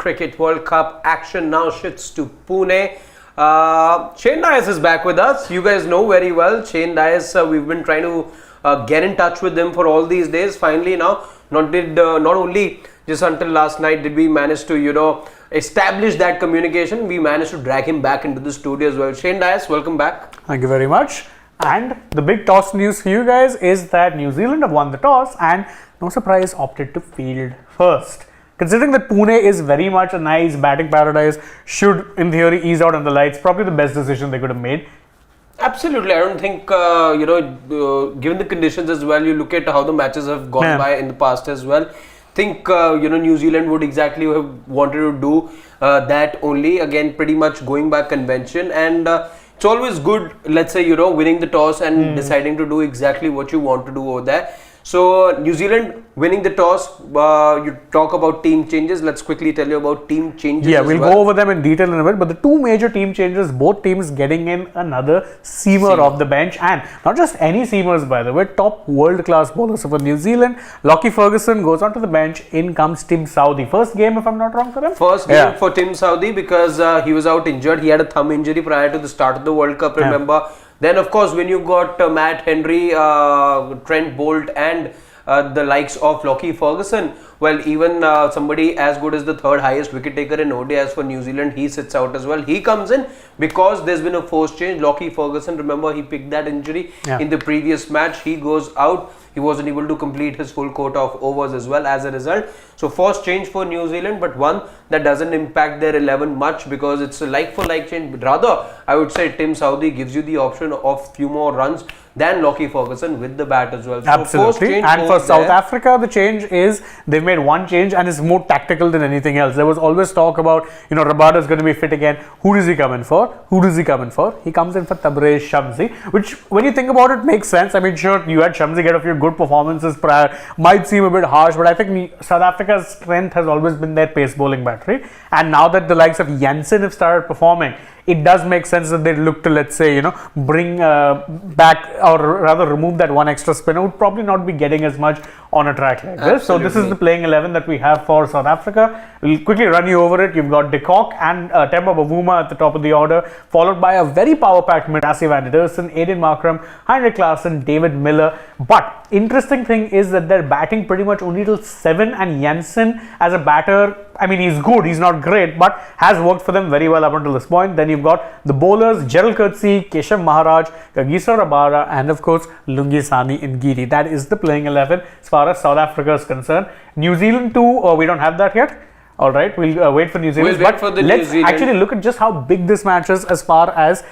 Cricket World Cup action now shifts to Pune. Shane Dias is back with us. You guys know very well Shane Dias. We've been trying to get in touch with him for all these days. Finally now, not only just until last night did we manage to establish that communication, we managed to drag him back into the studio as well. Shane Dias, welcome back. Thank you very much. And the big toss news for you guys is that New Zealand have won the toss and, no surprise, opted to field first. Considering that Pune is very much a nice batting paradise, should in theory ease out on the lights, probably the best decision they could have made. Absolutely. I don't think, given the conditions as well, you look at how the matches have gone by in the past as well. Think, New Zealand would exactly have wanted to do that only. Again, pretty much going by convention. And it's always good, let's say, winning the toss and deciding to do exactly what you want to do over there. So, New Zealand winning the toss, you talk about team changes. Let's quickly tell you about team changes. Yeah, we'll go over them in detail in a bit. But the two major team changes, both teams getting in another seamer off the bench. And not just any seamers, by the way, top world-class bowlers. So for New Zealand, Lockie Ferguson goes onto the bench. In comes Tim Southee. First game, if I'm not wrong, for him? First game for Tim Southee because he was out injured. He had a thumb injury prior to the start of the World Cup, remember. Then, of course, when you got Matt Henry, Trent Bolt and the likes of Lockie Ferguson, well, even somebody as good as the third highest wicket taker in ODIs for New Zealand, he sits out as well. He comes in because there's been a forced change. Lockie Ferguson, remember, he picked that injury in the previous match. He goes out. He wasn't able to complete his full quota of overs as well as a result. So, first change for New Zealand, but one that doesn't impact their 11 much because it's a like-for-like change. But rather, I would say Tim Southee gives you the option of few more runs than Lockie Ferguson with the bat as well. So absolutely. And for South Africa, the change is they've made one change and it's more tactical than anything else. There was always talk about, Rabada is going to be fit again. Who does he come in for? He comes in for Tabraiz Shamsi, which when you think about it makes sense. I mean, sure, you had Shamsi get a few good performances prior. Might seem a bit harsh, but I think South Africa's strength has always been their pace bowling battery. And now that the likes of Jansen have started performing, it does make sense that they look to, let's say, bring back or rather remove that one extra spinner. Would probably not be getting as much on a track like this. So this is the playing 11 that we have for South Africa. We'll quickly run you over it. You've got De Kock and Temba Bavuma at the top of the order, followed by a very power-packed mid, Rassie van der Dussen, Aiden Markram, Heinrich Klaasen, David Miller. But interesting thing is that they're batting pretty much only till 7, and Jansen as a batter, I mean, he's good, he's not great, but has worked for them very well up until this point. Then you've got the bowlers, Gerald Coetzee, Keshav Maharaj, Kagiso Rabada, and of course, Lungi Sani in Giri. That is the playing 11 as far as South Africa is concerned. New Zealand too, we don't have that yet. All right, we'll wait for New Zealand. We'll wait for the New Zealand. Let's actually look at just how big this match is as far as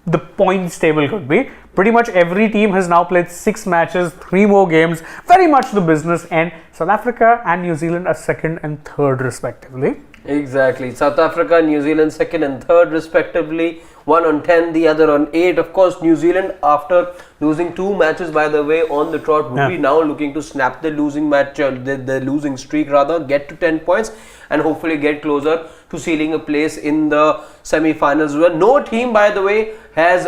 the points table could be. Pretty much every team has now played 6 matches, 3 more games, very much the business end. South Africa and New Zealand are second and third respectively. Exactly. South Africa, New Zealand second and third respectively. One on 10, the other on 8. Of course, New Zealand, after losing 2 matches, by the way, on the trot, would be now looking to snap the losing match, the losing streak rather, get to 10 points and hopefully get closer to sealing a place in the semi-finals as well. No team, by the way, has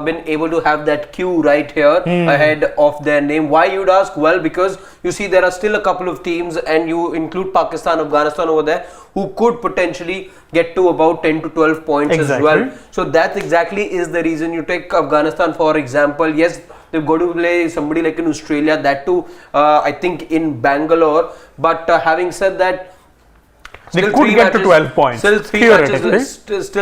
been able to have that queue right here ahead of their name. Why, you'd ask? Well, because you see there are still a couple of teams, and you include Pakistan, Afghanistan over there, who could potentially get to about 10 to 12 points as well. So that exactly is the reason. You take Afghanistan for example. Yes, they've got to play somebody like in Australia, that too I think in Bangalore, but having said that, they could get to 12 points. Still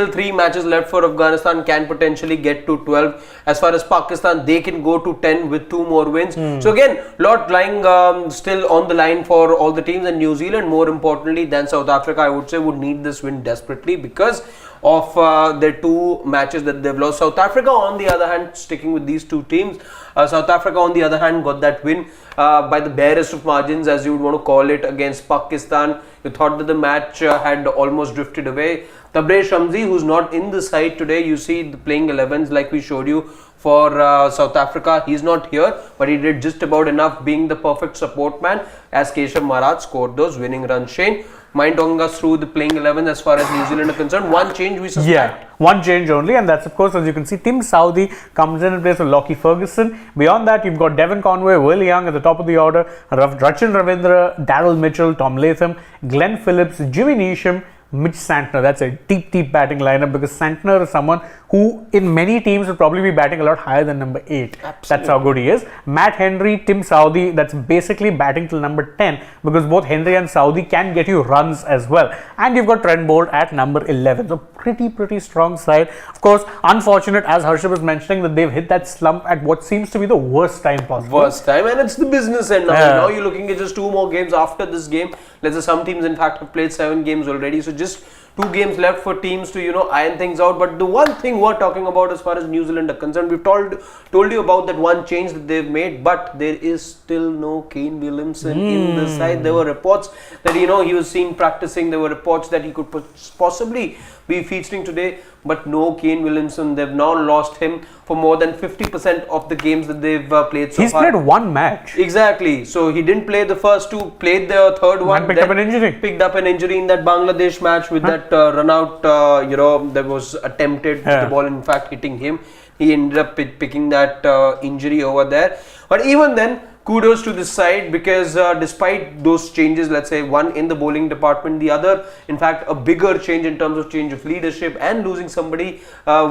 3 matches left for Afghanistan, can potentially get to 12. As far as Pakistan, they can go to 10 with 2 more wins. So again, lot lying still on the line for all the teams, and New Zealand, more importantly than South Africa, I would say, would need this win desperately because of their 2 matches that they've lost. South Africa, on the other hand, sticking with these 2 teams, South Africa, on the other hand, got that win by the barest of margins, as you would want to call it, against Pakistan. You thought that the match had almost drifted away. Tabraiz Shamsi, who's not in the side today, you see the playing 11s like we showed you for South Africa. He's not here, but he did just about enough, being the perfect support man as Keshav Maharaj scored those winning runs. Shane, mind talking us through the playing 11 as far as New Zealand are concerned? One change we suspect. Yeah, one change only, and that's of course, as you can see, Tim Southee comes in and plays with Lockie Ferguson. Beyond that, you've got Devon Conway, Will Young at the top of the order, Rachin Ravindra, Daryl Mitchell, Tom Latham, Glenn Phillips, Jimmy Neesham, Mitch Santner. That's a deep batting lineup, because Santner is someone who in many teams will probably be batting a lot higher than number 8. Absolutely. That's how good he is. Matt Henry, Tim Southee, that's basically batting till number 10, because both Henry and Southee can get you runs as well. And you've got Trent Bolt at number 11. So pretty strong side. Of course, unfortunate, as Harshit was mentioning, that they've hit that slump at what seems to be the worst time possible. Worst time, and it's the business end now. Now you're looking at just 2 more games after this game. Let's say some teams in fact have played 7 games already, so just 2 games left for teams to iron things out. But the one thing we're talking about as far as New Zealand are concerned, we've told you about that one change that they've made, but there is still no Kane Williamson in the side. There were reports that he was seen practicing. There were reports that he could possibly be featuring today, but no Kane Williamson. They've now lost him for more than 50% of the games that they've played so far. He's played 1 match. Exactly. So he didn't play the first 2, played the third one. And picked up an injury. Picked up an injury in that Bangladesh match with that run out, that was attempted, the ball in fact hitting him. He ended up picking that injury over there. But even then, kudos to this side, because despite those changes, let's say one in the bowling department, the other in fact a bigger change in terms of change of leadership and losing somebody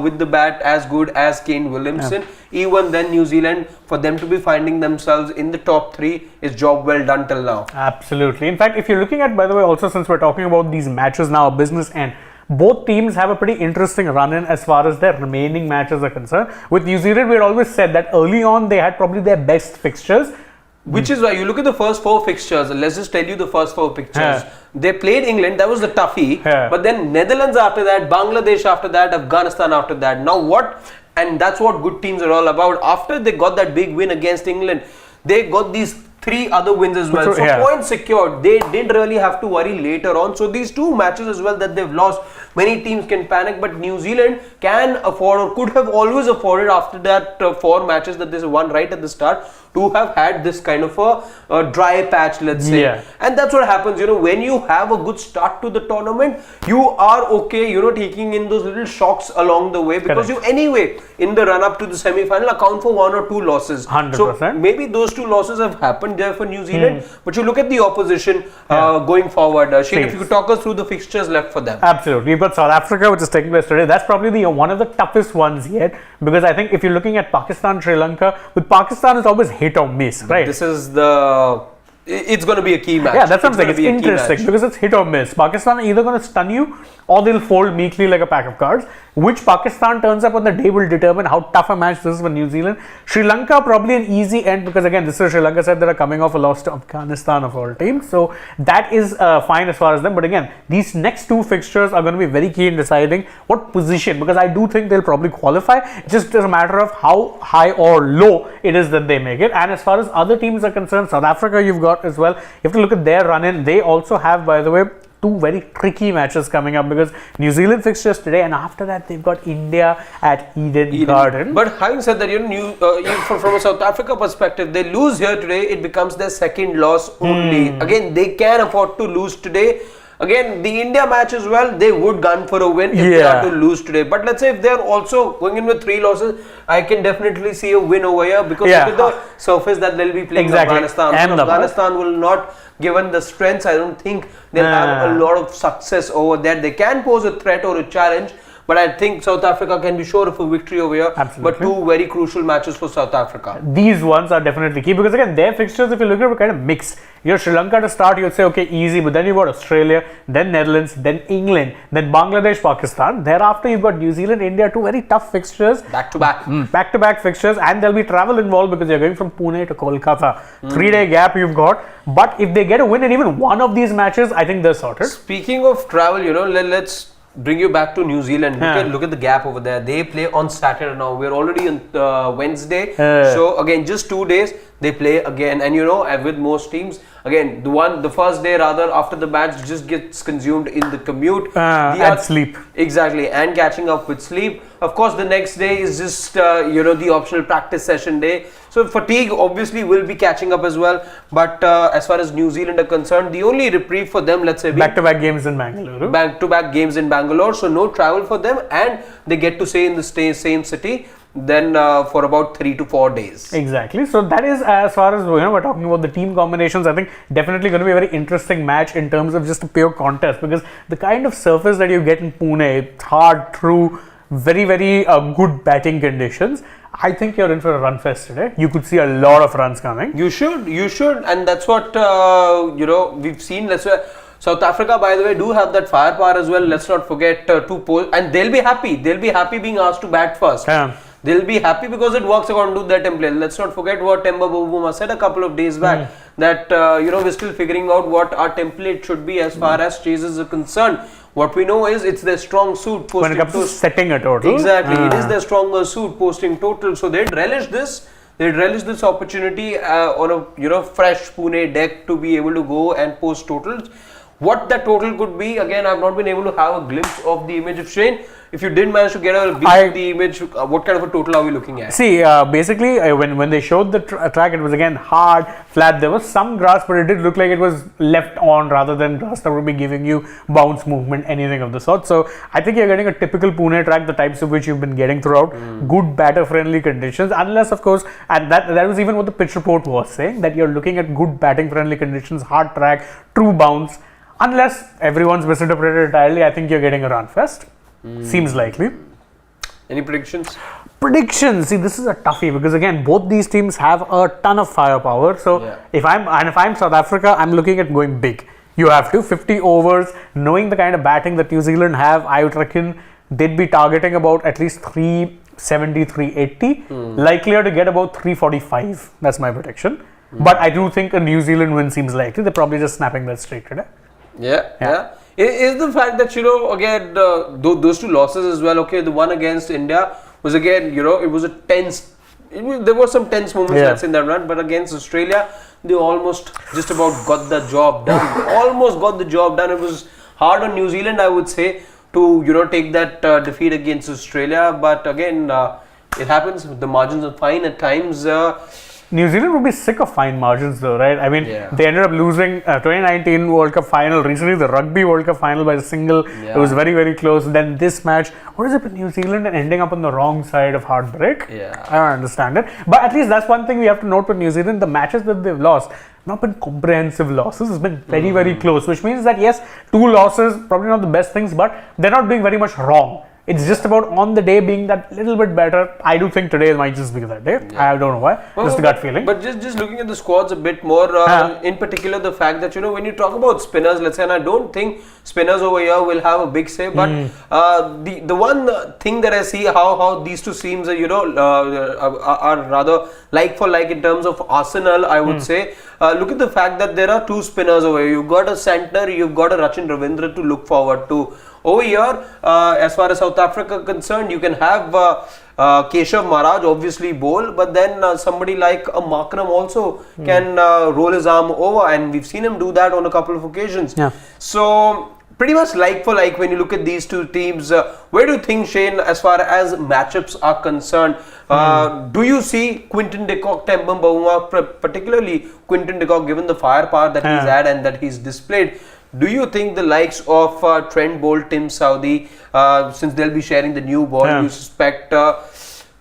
with the bat as good as Kane Williamson, even then New Zealand, for them to be finding themselves in the top 3 is job well done till now. Absolutely. In fact, if you're looking at, by the way, also since we're talking about these matches now, business end, both teams have a pretty interesting run-in as far as their remaining matches are concerned. With New Zealand, we had always said that early on they had probably their best fixtures. Which is why you look at the first 4 fixtures. Let's just tell you the first 4 pictures. They played England, that was the toughie. But then Netherlands after that, Bangladesh after that, Afghanistan after that. Now what? And that's what good teams are all about. After they got that big win against England, they got these 3 other wins as well. So points secured. They didn't really have to worry later on. So these 2 matches as well that they've lost, many teams can panic, but New Zealand can afford, or could have always afforded after that 4 matches that they won right at the start, to have had this kind of a dry patch, let's say. And that's what happens, when you have a good start to the tournament, you are okay, taking in those little shocks along the way, because you anyway, in the run up to the semi-final, account for 1 or 2 losses. 100%. So maybe those 2 losses have happened there for New Zealand, but you look at the opposition going forward. Shane, if you could talk us through the fixtures left for them. Absolutely. We've got South Africa, which is taking place today. That's probably one of the toughest ones yet, because I think if you're looking at Pakistan, Sri Lanka, with Pakistan it's always hit or miss, right? This is it's going to be a key match. Yeah, that's what I'm saying. It's interesting because it's hit or miss. Pakistan are either going to stun you or they'll fold meekly like a pack of cards. Which Pakistan turns up on the day will determine how tough a match this is for New Zealand. Sri Lanka probably an easy end, because again, this is Sri Lanka side that are coming off a loss to Afghanistan of all teams. So that is fine as far as them. But again, these next 2 fixtures are going to be very key in deciding what position, because I do think they'll probably qualify. It's just a matter of how high or low it is that they make it. And as far as other teams are concerned, South Africa you've got as well. You have to look at their run-in. They also have, by the way, 2 very tricky matches coming up, because New Zealand fixtures today, and after that they've got India at Eden Garden. But having said that, from a South Africa perspective, they lose here today, it becomes their 2nd loss only. Again, they can afford to lose today. Again, the India match as well, they would gun for a win if they are to lose today. But let's say if they're also going in with 3 losses, I can definitely see a win over here, because look at the surface that they'll be playing Afghanistan. Afghanistan will not, given the strengths, I don't think they'll have a lot of success over there. They can pose a threat or a challenge, but I think South Africa can be sure of a victory over here. Absolutely. But 2 very crucial matches for South Africa. These ones are definitely key, because again, their fixtures, if you look at it, are kind of mixed. You have Sri Lanka to start, you'd say okay, easy, but then you've got Australia, then Netherlands, then England, then Bangladesh, Pakistan. Thereafter you've got New Zealand, India, 2 very tough fixtures. Back to back. Back to back fixtures, and there'll be travel involved, because you're going from Pune to Kolkata. 3-day gap you've got. But if they get a win in even one of these matches, I think they're sorted. Speaking of travel, let's bring you back to New Zealand. Look at the gap over there. They play on Saturday now. We're already on Wednesday. So again, just 2 days. they play again. And with most teams, again, the first day rather after the match just gets consumed in the commute. And sleep. Exactly, and catching up with sleep. Of course, the next day is just, the optional practice session day. So fatigue obviously will be catching up as well. But as far as New Zealand are concerned, the only reprieve for them, let's say, back-to-back games in Bangalore. Back-to-back games in Bangalore. So no travel for them, and they get to stay in the same city then for about 3 to 4 days. Exactly. So that is, as far as we're talking about the team combinations, I think definitely going to be a very interesting match in terms of just a pure contest, because the kind of surface that you get in Pune, it's hard, through very, very good batting conditions. I think you're in for a run fest today. You could see a lot of runs coming. You should, and that's what we've seen. Let's say South Africa, by the way, do have that firepower as well. Let's not forget to post, and they'll be happy. They'll be happy being asked to bat first. Yeah. They'll be happy because it works according to their template. Let's not forget what Temba Bavuma said a couple of days back, that we're still figuring out what our template should be as far as chases are concerned. What we know is it's their strong suit posting when it comes to setting a total. Exactly, it is their stronger suit posting total. So they'd relish this. They'd relish this opportunity on a fresh Pune deck to be able to go and post totals. What that total could be, again, I've not been able to have a glimpse of the image of Shane. If you did manage to get a glimpse of the image, what kind of a total are we looking at? See, basically, when they showed the track, it was again hard, flat. There was some grass, but it did look like it was left on rather than grass that would be giving you bounce movement, anything of the sort. So I think you're getting a typical Pune track, the types of which you've been getting throughout. Good batter-friendly conditions, unless, of course, and that was even what the pitch report was saying, that you're looking at good batting-friendly conditions, hard track, true bounce. Unless everyone's misinterpreted entirely, I think you're getting a run fest. Seems likely. Any predictions? Predictions. See, this is a toughie because again, both these teams have a ton of firepower. So if I'm South Africa, I'm looking at going big. You have to 50 overs. Knowing the kind of batting that New Zealand have, I would reckon they'd be targeting about at least 370, 380. Likelier to get about 345. That's my prediction. But I do think a New Zealand win seems likely. They're probably just snapping that streak today. Yeah. Is the fact that, again, those two losses as well, okay, the one against India was again, it was a tense, there were some tense moments that's in that run, but against Australia, they almost just about got the job done. It was hard on New Zealand, I would say, to, take that defeat against Australia, but again, it happens, the margins are fine at times. New Zealand would be sick of fine margins though, right? I mean, they ended up losing 2019 World Cup final, recently the Rugby World Cup final by a single. It was very, very close. Then this match, what is it with New Zealand and ending up on the wrong side of heartbreak? I don't understand it. But at least that's one thing we have to note with New Zealand. The matches that they've lost, not been comprehensive losses. It's been very, very close, which means that yes, 2 losses, probably not the best things, but they're not doing very much wrong. It's just about on the day being that little bit better. I do think today might just be that day. I don't know why. Just a gut feeling. But just looking at the squads a bit more, in particular the fact that, when you talk about spinners, let's say, and I don't think spinners over here will have a big say, but the one thing that I see how these two teams are, are rather like for like in terms of arsenal, I would say. Look at the fact that there are 2 spinners over here. You've got a Santner, you've got a Rachin Ravindra to look forward to. Over here, as far as South Africa concerned, you can have Keshav Maharaj obviously bowl, but then somebody like a Markram also can roll his arm over, and we've seen him do that on a couple of occasions. So pretty much like for like when you look at these two teams. Where do you think, Shane, as far as matchups are concerned, do you see Quinton de Kock, Temba Bavuma, particularly Quinton de Kock, given the firepower that he's had and that he's displayed? Do you think the likes of Trent Bolt, Tim Southee, since they'll be sharing the new ball, you suspect,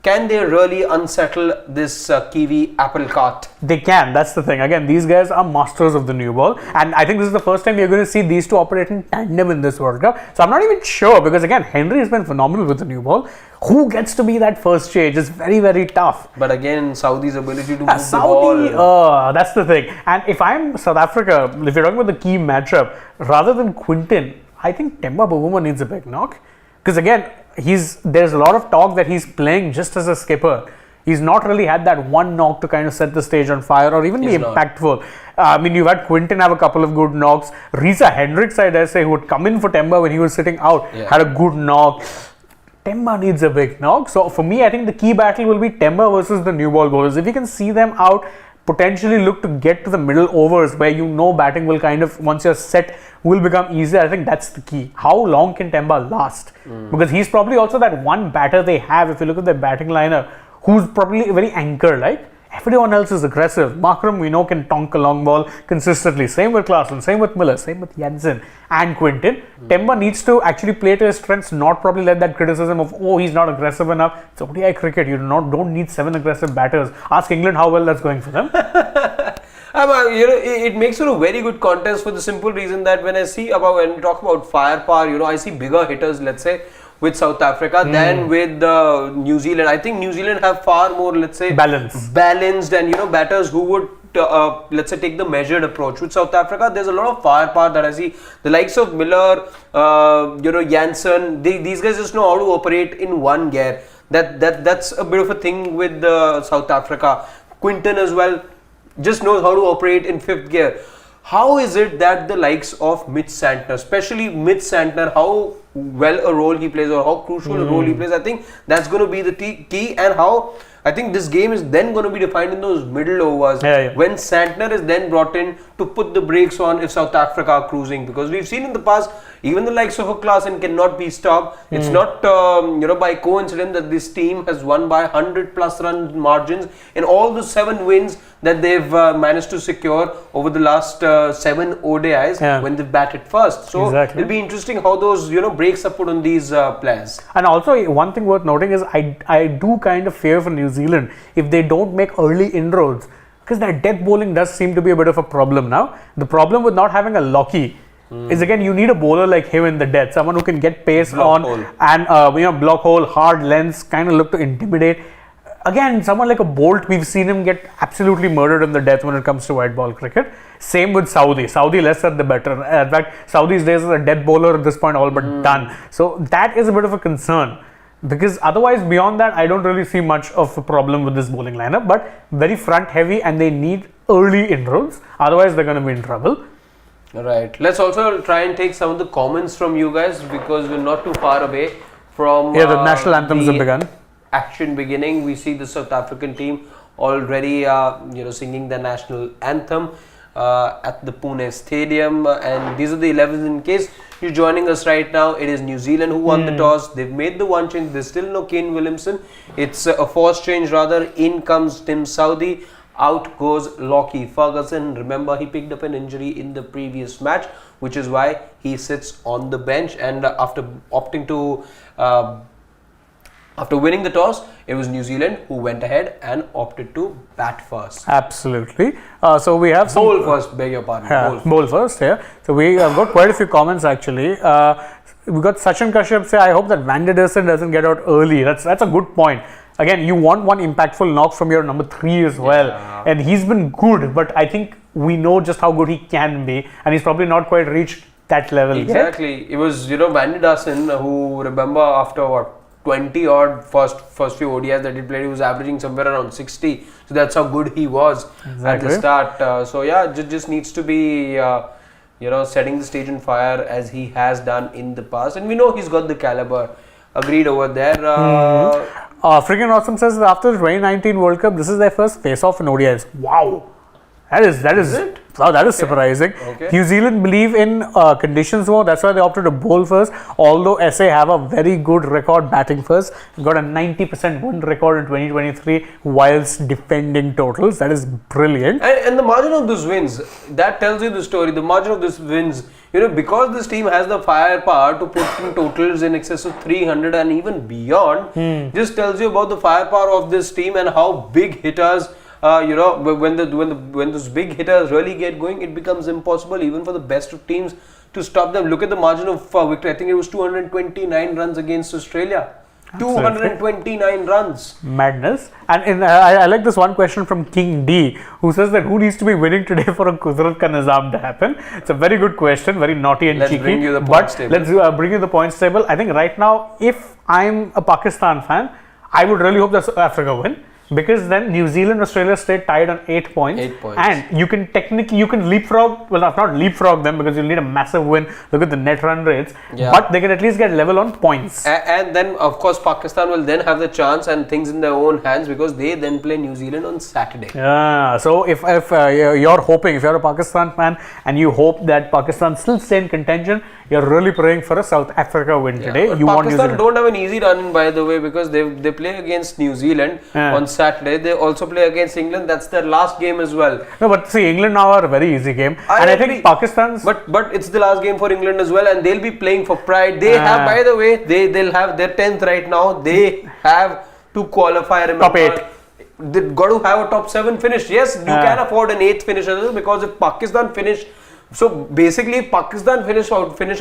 can they really unsettle this Kiwi apple cart? They can, that's the thing. Again, these guys are masters of the new ball, and I think this is the first time you're going to see these two operate in tandem in this World Cup. So I'm not even sure, because again, Henry has been phenomenal with the new ball. Who gets to be that first change is very, very tough. But again, Saudi's ability to move the ball. That's the thing. And if I'm South Africa, if you're talking about the key matchup, rather than Quinton, I think Temba Bavuma needs a big knock. Because again, there's a lot of talk that he's playing just as a skipper. He's not really had that one knock to kind of set the stage on fire or even be impactful. I mean, you've had Quinton have a couple of good knocks. Risa Hendricks, I dare say, who would come in for Temba when he was sitting out, had a good knock. Temba needs a big knock. So for me, I think the key battle will be Temba versus the new ball bowlers. If you can see them out potentially look to get to the middle overs where batting will kind of, once you're set, will become easier. I think that's the key. How long can Temba last? Because he's probably also that one batter they have, if you look at their batting lineup, who's probably very anchor-like. Everyone else is aggressive. Markram, we know, can tonk a long ball consistently. Same with Klaasen, same with Miller, same with Jansen and Quinton. Temba needs to actually play to his strengths, not probably let that criticism of, oh, he's not aggressive enough. It's ODI cricket. You don't need 7 aggressive batters. Ask England how well that's going for them. It makes it a very good contest for the simple reason that when we talk about firepower, I see bigger hitters, let's say, with South Africa than with New Zealand. I think New Zealand have far more, let's say, balanced and batters who would let's say take the measured approach. With South Africa, there's a lot of firepower that I see. The likes of Miller, Jansen, these guys just know how to operate in one gear. That's a bit of a thing with South Africa. Quinton as well just knows how to operate in 5th gear. How is it that the likes of Mitch Santner, especially Mitch Santner, how well a role he plays or how crucial a role he plays, I think that's going to be the key, and how I think this game is then going to be defined in those middle overs when Santner is then brought in to put the brakes on if South Africa are cruising, because we've seen in the past even the likes of a Klaasen cannot be stopped. It's not by coincidence that this team has won by 100 plus run margins in all the 7 wins that they've managed to secure over the last 7 ODIs when they've batted first. So it'll be interesting how those breaks are put on these players. And also one thing worth noting is I do kind of fear for New Zealand if they don't make early inroads, because their death bowling does seem to be a bit of a problem now. The problem with not having a Lockie is, again, you need a bowler like him in the death, someone who can get pace block on hole. And block hole, hard lengths, kind of look to intimidate. Again, someone like a Bolt, we've seen him get absolutely murdered in the death when it comes to white ball cricket. Same with Saudi, less said the better. In fact, Saudi's days as a death bowler at this point all but done. So that is a bit of a concern, because otherwise beyond that I don't really see much of a problem with this bowling lineup, but very front heavy and they need early inroads, otherwise they're going to be in trouble. Right. Let's also try and take some of the comments from you guys, because we're not too far away from the national anthems have begun. Action beginning. We see the South African team already singing the national anthem at the Pune Stadium, and these are the 11s. In case you're joining us right now, it is New Zealand who won the toss. They've made the one change. There's still no Kane Williamson. It's a forced change rather. In comes Tim Southee. Out goes Lockie Ferguson. Remember, he picked up an injury in the previous match, which is why he sits on the bench. And after opting to after winning the toss, it was New Zealand who went ahead and opted to bat first. Absolutely. So we have some... Bowl first, beg your pardon. Bowl first, yeah. So we have got quite a few comments actually. We got Sachin Kashyap say, I hope that Van der Dussen doesn't get out early. That's a good point. Again, you want one impactful knock from your number 3 as well. And he's been good, but I think we know just how good he can be. And he's probably not quite reached that level yet. Exactly. It was, Van der Dussen who, remember, after 20 odd first few ODIs that he played, he was averaging somewhere around 60. So that's how good he was at the start. Just needs to be, setting the stage on fire as he has done in the past. And we know he's got the caliber. Agreed over there. Freaking Awesome says that after the 2019 World Cup, this is their first face-off in ODIs. Wow. That is surprising. Okay. New Zealand believe in conditions more. That's why they opted to bowl first. Although SA have a very good record batting first, got a 90% win record in 2023 whilst defending totals. That is brilliant. And the margin of those wins, that tells you the story. The margin of these wins, because this team has the firepower to put in totals in excess of 300 and even beyond, just tells you about the firepower of this team and how big hitters. When those big hitters really get going, it becomes impossible even for the best of teams to stop them. Look at the margin of victory. I think it was 229 runs against Australia. Absolutely. 229 runs. Madness. And I like this one question from King D, who says that who needs to be winning today for a Kudrat Ka Nizam to happen? It's a very good question, very naughty and cheeky. Bring you the points table. Let's bring you the points table. I think right now, if I'm a Pakistan fan, I would really hope that South Africa win. because then New Zealand, Australia stayed tied on 8 points. 8 points. And you can leapfrog, well, not leapfrog them because you'll need a massive win. Look at the net run rates. Yeah. But they can at least get level on points. And then, of course, Pakistan will then have the chance and things in their own hands because they then play New Zealand on Saturday. Yeah, so if you're hoping, if you're a Pakistan fan and you hope that Pakistan still stay in contention, you're really praying for a South Africa win today. But You want New Pakistan Zealand. don't have an easy run in, by the way, because they play against New Zealand on Saturday. They also play against England. That's their last game as well. No, but see, England now are a very easy game, I and agree. I think Pakistan's. But it's the last game for England as well, and they'll be playing for pride. They have, by the way, they'll have their 10th right now. They have to qualify. Remember, Top 8. They've got to have a top 7 finish. Yes, you can afford an 8th finish as well, because if Pakistan finish. So basically, if Pakistan finish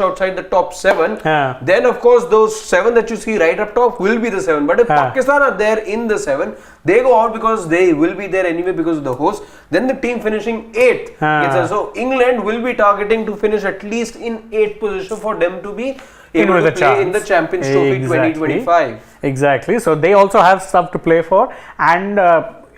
outside the top 7, then of course those 7 that you see right up top will be the 7. But if Pakistan are there in the 7, they go out because they will be there anyway because of the host. Then the team finishing 8th gets us. So England will be targeting to finish at least in 8th position for them to be able to play in the Champions Trophy 2025. Exactly. So they also have stuff to play for, and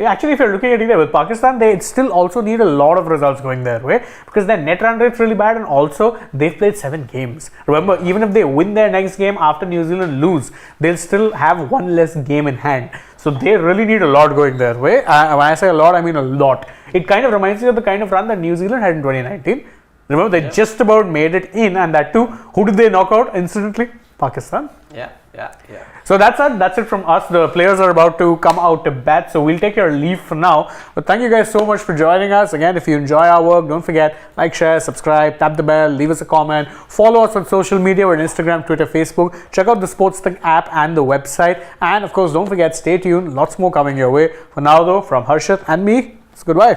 actually, if you're looking at it with Pakistan, they still also need a lot of results going their way because their net run rate's really bad, and also they've played 7 games. Remember, even if they win their next game after New Zealand lose, they'll still have 1 less game in hand. So they really need a lot going their way. When I say a lot, I mean a lot. It kind of reminds you of the kind of run that New Zealand had in 2019. Remember, they just about made it in, and that too, who did they knock out instantly? Pakistan. Yeah. So that's it from us. The players are about to come out to bat, so we'll take your leave for now. But thank you guys so much for joining us. Again, if you enjoy our work, don't forget, like, share, subscribe, tap the bell, leave us a comment, follow us on social media. We're on Instagram, Twitter, Facebook. Check out the AajTak app and the website. And of course, don't forget, stay tuned. Lots more coming your way. For now though, from Harshit and me, it's goodbye.